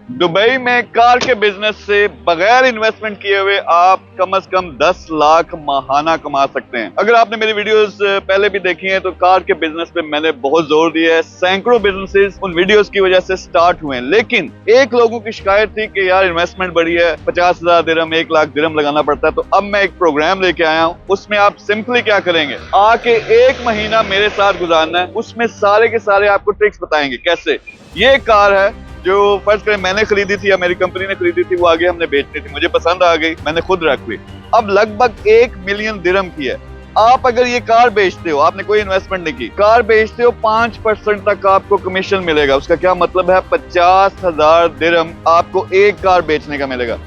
Dubai में car के business से बगैर इन्वेस्टमेंट किए हुए आप कम से कम 10 लाख माहाना कमा सकते हैं। अगर आपने मेरी वीडियोस पहले भी देखी हैं तो कार के बिजनेस पे मैंने बहुत जोर दिया है। सैकड़ों बिजनेसेस उन वीडियोस की वजह से स्टार्ट हुए हैं, लेकिन एक लोगों की शिकायत थी कि यार इन्वेस्टमेंट बड़ी है, 50,000 दिरहम 1 लाख दिरहम लगाना पड़ता है। तो अब मैं एक प्रोग्राम लेके आया हूँ, उसमें आप सिंपली क्या करेंगे, आके 1 महीना मेरे साथ गुजारना है। उसमें सारे के सारे आपको ट्रिक्स बताएंगे कैसे। ये कार है जो फर्ज करें मैंने खरीदी थी या मेरी कंपनी ने खरीदी थी, वो आगे हमने बेचनी थी, मुझे पसंद आ गई, मैंने खुद रख ली। अब लगभग 1 मिलियन दिरहम की है। आप अगर ये कार बेचते हो, आपने कोई इन्वेस्टमेंट नहीं की, कार बेचते हो 5% तक आपको कमीशन मिलेगा। उसका क्या मतलब है, 50,000 दिरहम आपको एक कार बेचने का मिलेगा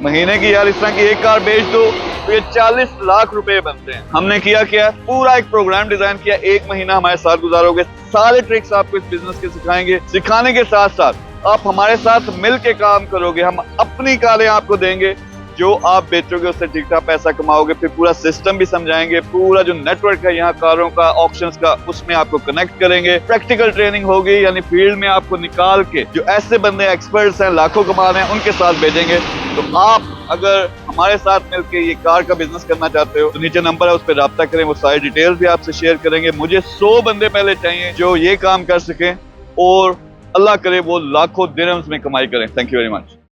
महीने की। यार इस तरह की एक कार बेच दो तो ये 40 लाख रुपए बनते हैं। हमने किया क्या, पूरा एक प्रोग्राम डिजाइन किया। 1 महीना हमारे साथ गुजारोगे, सारे ट्रिक्स आपको इस बिजनेस के सिखाएंगे। सिखाने के साथ साथ आप हमारे साथ मिल के काम करोगे, हम अपनी कारें आपको देंगे, जो आप बेचोगे उससे ठीक ठाक पैसा कमाओगे। फिर पूरा सिस्टम भी समझाएंगे, पूरा जो नेटवर्क है यहाँ कारों का, ऑक्शंस का, उसमें आपको कनेक्ट करेंगे। प्रैक्टिकल ट्रेनिंग होगी, यानी फील्ड में आपको निकाल के जो ऐसे बंदे एक्सपर्ट्स हैं, लाखों कमा रहे हैं, उनके साथ भेजेंगे। तो आप अगर हमारे साथ मिलकर ये कार का बिजनेस करना चाहते हो तो नीचे नंबर है, उस पर रब्ता करें, वो सारी डिटेल्स भी आपसे शेयर करेंगे। मुझे 100 बंदे पहले चाहिए जो ये काम कर सकें, और अल्लाह करे वो लाखों दिरहम्स में कमाई करें। Thank you very much.